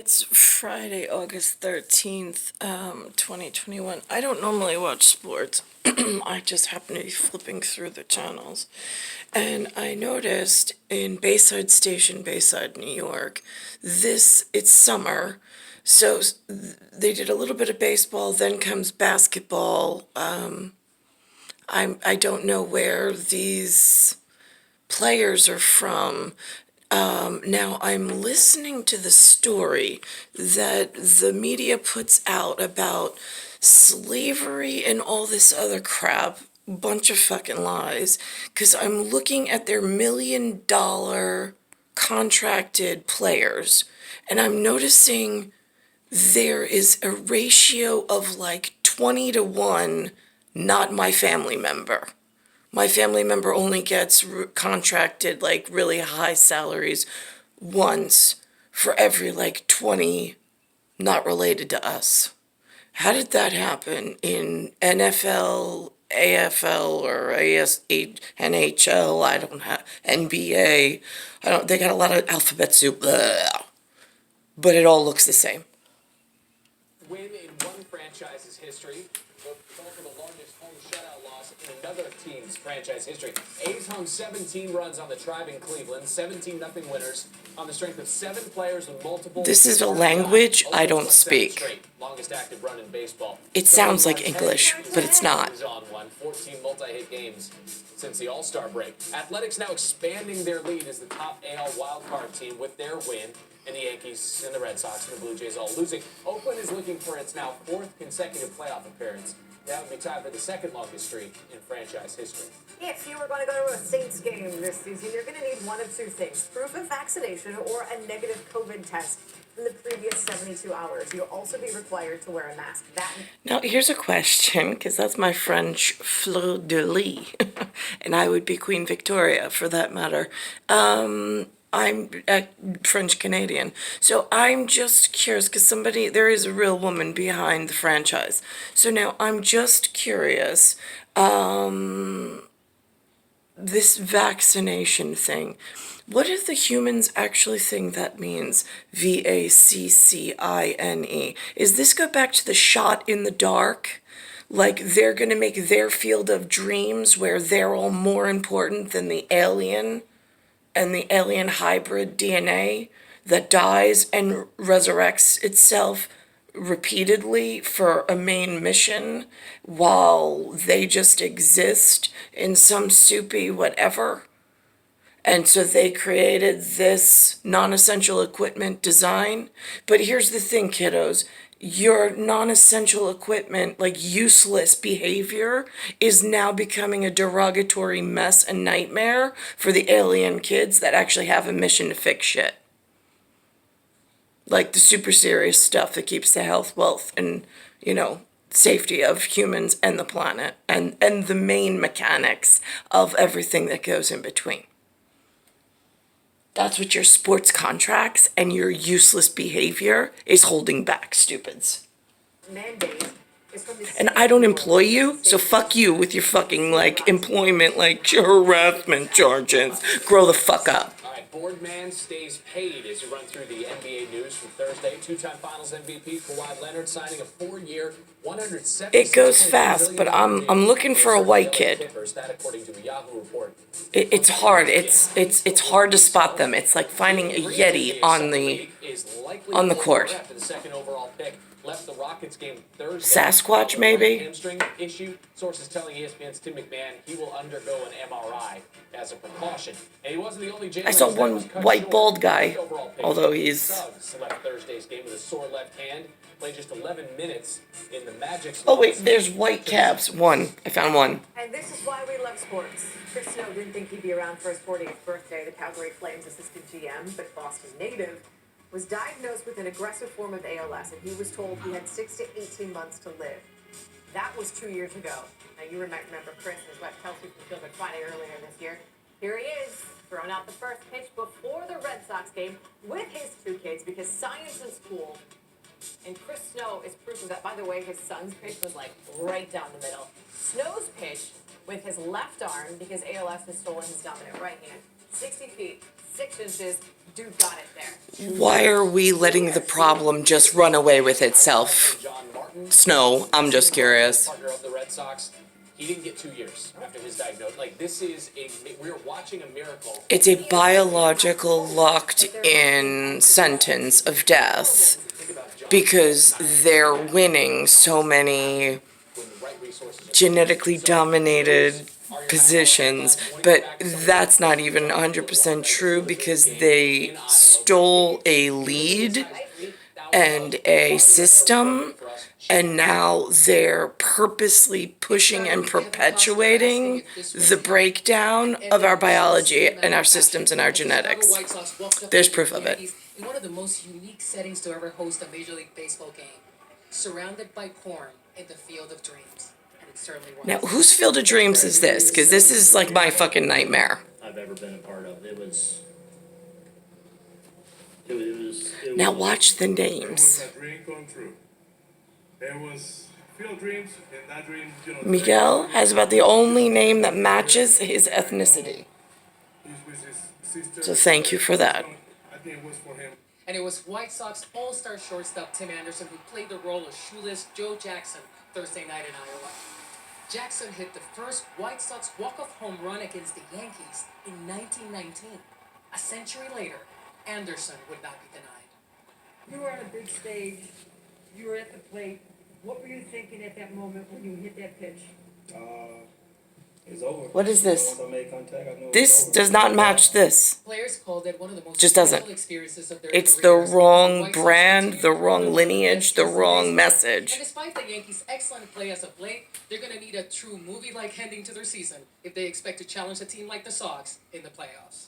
It's Friday, August 13th, 2021. I don't normally watch sports. I just happen to be flipping through the channels. And I noticed in Bayside Station, Bayside, New York, it's summer. So they did a little bit of baseball, then comes basketball. I don't know where these players are from. Now, I'm listening to the story that the media puts out about slavery and all this other crap, bunch of fucking lies, because I'm looking at their $1 million contracted players, and I'm noticing there is a ratio of like 20 to 1, not my family member. My family member only gets contracted like really high salaries once for every like 20 not related to us. How did that happen in NFL, AFL, or NHL? I don't have NBA. I don't. They got a lot of alphabet soup, but it all looks the same. Win in one franchise's history, but also the largest home shutout loss in another team's franchise history. A's hung 17 runs on the Tribe in Cleveland, 17-0 winners on the strength of 7 players with multiple. This is a language I don't speak. Longest active run in baseball. It sounds like English, but it's not. On 14 multi-hit games since the All-Star break. Athletics now expanding their lead as the top AL wildcard team with their win. And the Yankees and the Red Sox and the Blue Jays all losing. Oakland is looking for its now 4th consecutive playoff appearance. That would be tied for the 2nd longest streak in franchise history. If you were going to go to a Saints game this season, you're going to need one of two things: proof of vaccination or a negative COVID test in the previous 72 hours. You'll also be required to wear a mask. Now, here's a question, because that's my French fleur de lis, and I would be Queen Victoria for that matter. I'm French Canadian, so I'm just curious because there is a real woman behind the franchise. So now I'm just curious, this vaccination thing, what do the humans actually think that means? VACCINE. Is this go back to the shot in the dark? Like they're going to make their field of dreams where they're all more important than the alien? And the alien hybrid DNA that dies and resurrects itself repeatedly for a main mission while they just exist in some soupy whatever. And so they created this non-essential equipment design. But here's the thing, kiddos. Your non-essential equipment, like useless behavior, is now becoming a derogatory mess and nightmare for the alien kids that actually have a mission to fix shit. Like the super serious stuff that keeps the health, wealth, and, safety of humans and the planet, and the main mechanics of everything that goes in between. That's what your sports contracts and your useless behavior is holding back, stupids. And I don't employ you, so fuck you with your fucking, employment, harassment charges. Grow the fuck up. All right, Boardman stays paid as you run through the NBA news from Thursday. 2-time Finals MVP Kawhi Leonard signing a 4-year, $176 It goes fast, but I'm looking for a white kid. That according to a Yahoo report. It's hard. It's hard to spot them. It's like finding a Yeti on the court. After the 2nd overall pick left the Rockets game Thursday. Sasquatch, maybe? Hamstring issue. Sources telling ESPN's Tim McMahon he will undergo an MRI as a precaution. And he wasn't the only Jalen I saw one white bald guy, although he's... Suggs left Thursday's game with a sore left hand. Played just 11 minutes in the Magic's. Oh wait, there's white caps. One. I found one. And this is why we love sports. Chris Snow didn't think he'd be around for his 40th birthday. The Calgary Flames assistant GM, but Boston native, was diagnosed with an aggressive form of ALS, and he was told he had 6 to 18 months to live. That was 2 years ago. Now, you might remember Chris and his wife Kelsey from Field Friday earlier this year. Here he is, throwing out the first pitch before the Red Sox game with his 2 kids, because science is cool. And Chris Snow is proof of that. By the way, his son's pitch was right down the middle. Snow's pitch with his left arm, because ALS has stolen his dominant right hand, 60 feet, 6 inches. Dude got it there. Why are we letting the problem just run away with itself? John Martin, Snow, I'm just curious. partner of the Red Sox, he didn't get 2 years after his diagnosis. Like, this is we're watching a miracle. It's a biological locked-in sentence of death because they're winning so many genetically dominated positions, but that's not even 100% true because they stole a lead and a system, and now they're purposely pushing and perpetuating the breakdown of our biology and our systems and our genetics. There's proof of it. In one of the most unique settings to ever host a Major League Baseball game, surrounded by corn in the Field of Dreams. And it certainly was. Now, whose Field of Dreams is this? Because this is like my fucking nightmare. I've ever been a part of. It was. Now watch the It was names. a dream come true. There was Field Dreams, and that dream, Miguel has about the only name that matches his ethnicity. he's with his sister. So thank you for that. I think it was for him. And it was White Sox all-star shortstop Tim Anderson who played the role of shoeless Joe Jackson Thursday night in Iowa. Jackson hit the first White Sox walk-off home run against the Yankees in 1919. A century later, Anderson would not be denied. You were on a big stage, you were at the plate. What were you thinking at that moment when you hit that pitch? It's over. What is this? Once I made contact, I knew it This was over. does not match this. Players called it one of the most Just doesn't. special experiences of their It's the careers. wrong White Sox brand, continue the to wrong build lineage, the this wrong And message. despite the Yankees' excellent play as of late, they're going to need a true movie-like ending to their season if they expect to challenge a team like the Sox in the playoffs.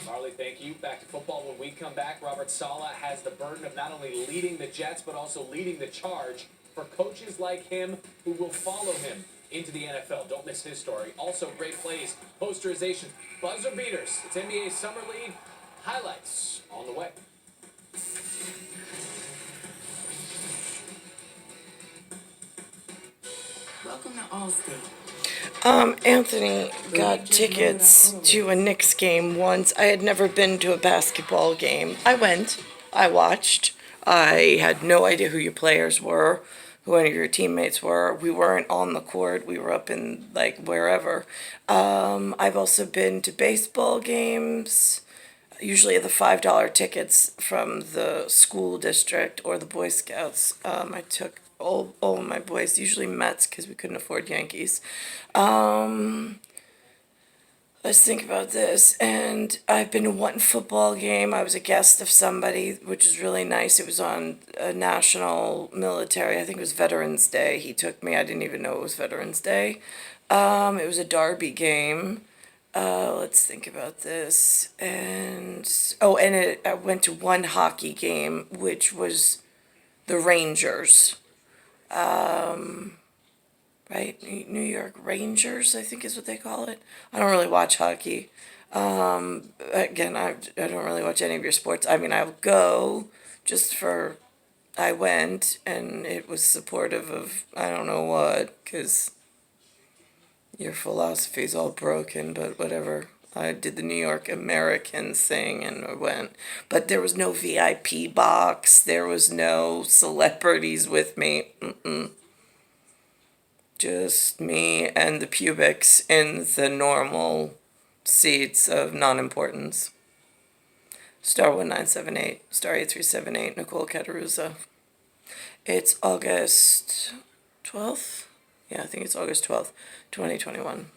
Marley, thank you. Back to football when we come back. Robert Saleh has the burden of not only leading the Jets, but also leading the charge for coaches like him who will follow him into the NFL. Don't miss his story. Also, great plays, posterizations, buzzer beaters. It's NBA Summer League highlights on the way. Welcome to Allstate. Anthony got tickets to a Knicks game once. I had never been to a basketball game. I went. I watched. I had no idea who your players were, who any of your teammates were. We weren't on the court. We were up in, like, wherever. I've also been to baseball games, usually the $5 tickets from the school district or the Boy Scouts. I took all of my boys, usually Mets because we couldn't afford Yankees. Let's think about this. And I've been to one football game. I was a guest of somebody, which was really nice. It was on a national military, I think it was Veterans Day. He took me. I didn't even know it was Veterans Day. It was a Derby game. Let's think about this. And I went to one hockey game, which was the Rangers. Right? New York Rangers, I think is what they call it. I don't really watch hockey. Again, I don't really watch any of your sports. I mean, I'll go just for, I went, and it was supportive of, I don't know what, because your philosophy's all broken, but whatever. I did the New York Americans thing and I went. But there was no VIP box. There was no celebrities with me. Just me and the pubics in the normal seats of non-importance. Star 1978, Star 8378, Nicole Cattaruzza. It's August 12th? Yeah, I think it's August 12th, 2021.